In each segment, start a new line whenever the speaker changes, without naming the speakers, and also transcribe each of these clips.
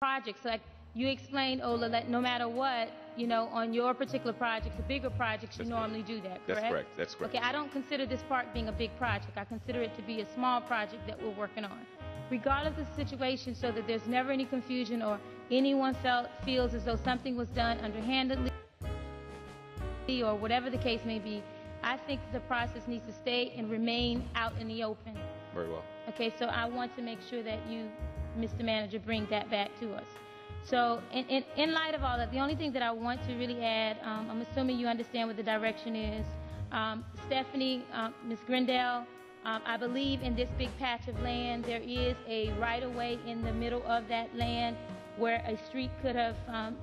projects. Like you explained, Ola, that no matter what, you know, on your particular projects, the bigger projects, you normally do that, correct?
That's correct. That's correct.
Okay, I don't consider this park being a big project. I consider it to be a small project that we're working on. Regardless of the situation, so that there's never any confusion or anyone feels as though something was done underhandedly or whatever the case may be, I think the process needs to stay and remain out in the open.
Very well.
Okay, so I want to make sure that you, Mr. Manager, bring that back to us. So in light of all that, the only thing that I want to really add, I'm assuming you understand what the direction is. Stephanie, Ms. Grindell, I believe in this big patch of land, there is a right-of-way in the middle of that land where a street could have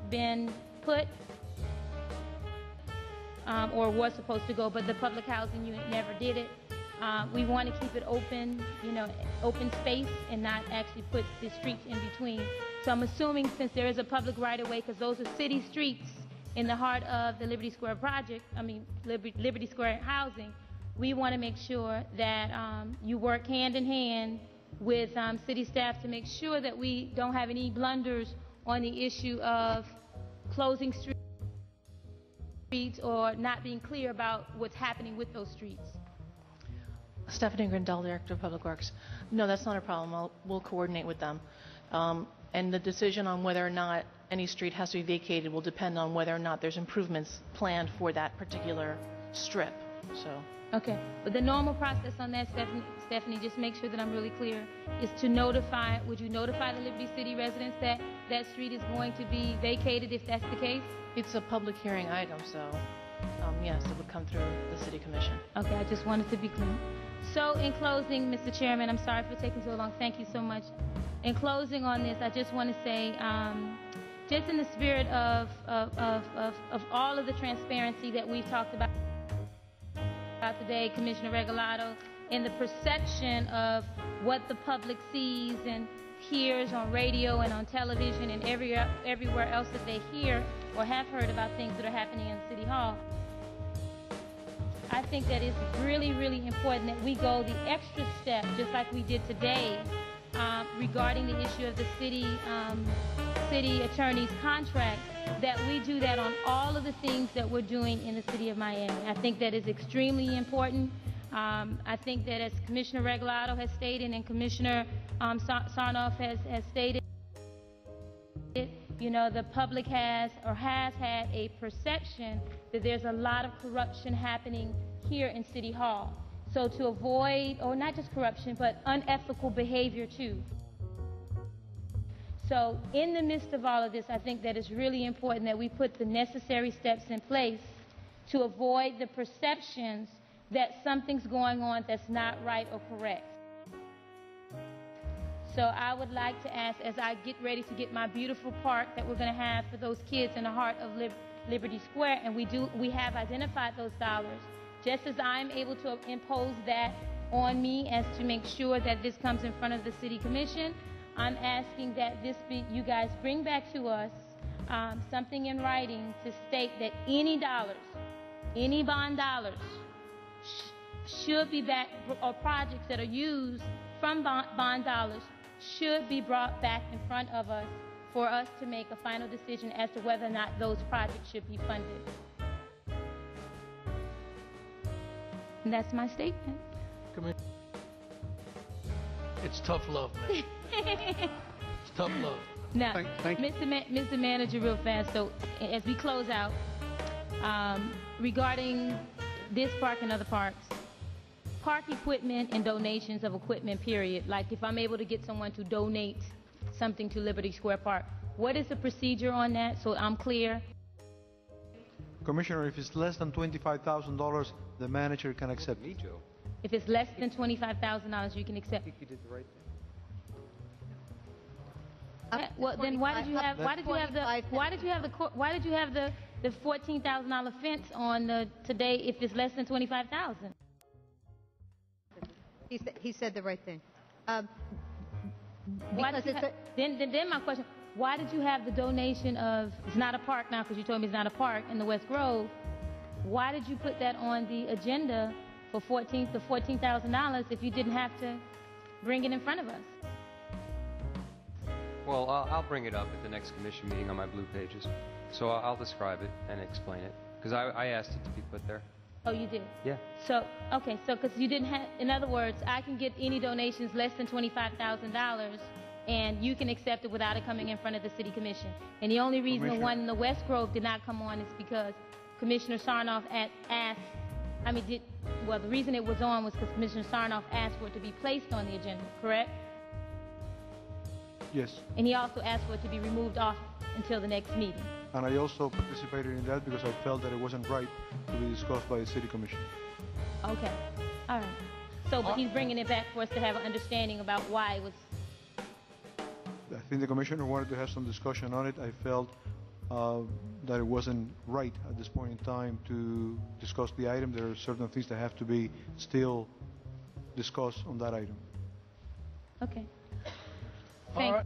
been put or was supposed to go, but the public housing unit never did it. We want to keep it open, you know, open space and not actually put the streets in between. So I'm assuming since there is a public right-of-way, because those are city streets in the heart of the Liberty Square project, Liberty Square housing, we want to make sure that you work hand in hand with city staff to make sure that we don't have any blunders on the issue of closing streets or not being clear about what's happening with those streets.
Stephanie Grindell, Director of Public Works. No, that's not a problem. We'll coordinate with them. And the decision on whether or not any street has to be vacated will depend on whether or not there's improvements planned for that particular strip. So.
Okay, but the normal process on that, Stephanie, just make sure that I'm really clear, is to notify, would you notify the Liberty City residents that that street is going to be vacated if that's the case?
It's a public hearing item, so yes, it would come through the City Commission.
Okay, I just wanted to be clear. So in closing, Mr. Chairman, I'm sorry for taking so long. Thank you so much. In closing on this, I just want to say, just in the spirit of all of the transparency that we've talked about today, Commissioner Regalado, in the perception of what the public sees and hears on radio and on television and everywhere else that they hear or have heard about things that are happening in City Hall, I think that it's really, really important that we go the extra step, just like we did today, regarding the issue of the city attorney's contract, that we do that on all of the things that we're doing in the city of Miami. I think that is extremely important. I think that as Commissioner Regalado has stated and Commissioner Sarnoff has stated, you know, the public has had a perception that there's a lot of corruption happening here in City Hall. So to avoid, or not just corruption, but unethical behavior too. So in the midst of all of this, I think that it's really important that we put the necessary steps in place to avoid the perceptions that something's going on that's not right or correct. So I would like to ask, as I get ready to get my beautiful park that we're going to have for those kids in the heart of Liberty Square, and we have identified those dollars, just as I'm able to impose that on me as to make sure that this comes in front of the City Commission, I'm asking that you guys bring back to us something in writing to state that any dollars, any bond dollars, should be back, or projects that are used from bond dollars should be brought back in front of us for us to make a final decision as to whether or not those projects should be funded. And that's my statement.
It's tough love, man. It's tough love.
Now,
thank you.
Mr. Manager, real fast, so as we close out, regarding this park and other parks, park equipment and donations of equipment, period, like if I'm able to get someone to donate something to Liberty Square Park, what is the procedure on that, so I'm clear?
Commissioner, if it's less than $25,000, the manager can accept it.
If it's less than $25,000, you can accept.
I think you did the right thing.
Well, then why did you have the $14,000 fence on today if it's less than $25,000?
He said the right thing.
Then my question: why did you have the donation of? It's not a park now because you told me it's not a park in the West Grove. Why did you put that on the agenda for $14,000 if you didn't have to bring it in front of us?
Well, I'll bring it up at the next commission meeting on my blue pages. So I'll describe it and explain it. Because I asked it to be put there.
Oh, you did?
Yeah.
So, okay, so because you didn't have, in other words, I can get any donations less than $25,000, and you can accept it without it coming in front of the city commission. And the only reason the one in the West Grove did not come on is because Commissioner Sarnoff asked, the reason it was on was because Commissioner Sarnoff asked for it to be placed on the agenda, correct?
Yes.
And he also asked for it to be removed off until the next meeting.
And I also participated in that because I felt that it wasn't right to be discussed by the city commission.
Okay. All right. So, but he's bringing it back for us to have an understanding about why it was.
I think the commissioner wanted to have some discussion on it. I felt that it wasn't right at this point in time to discuss the item. There are certain things that have to be still discussed on that item.
Okay.
All
Thank
right.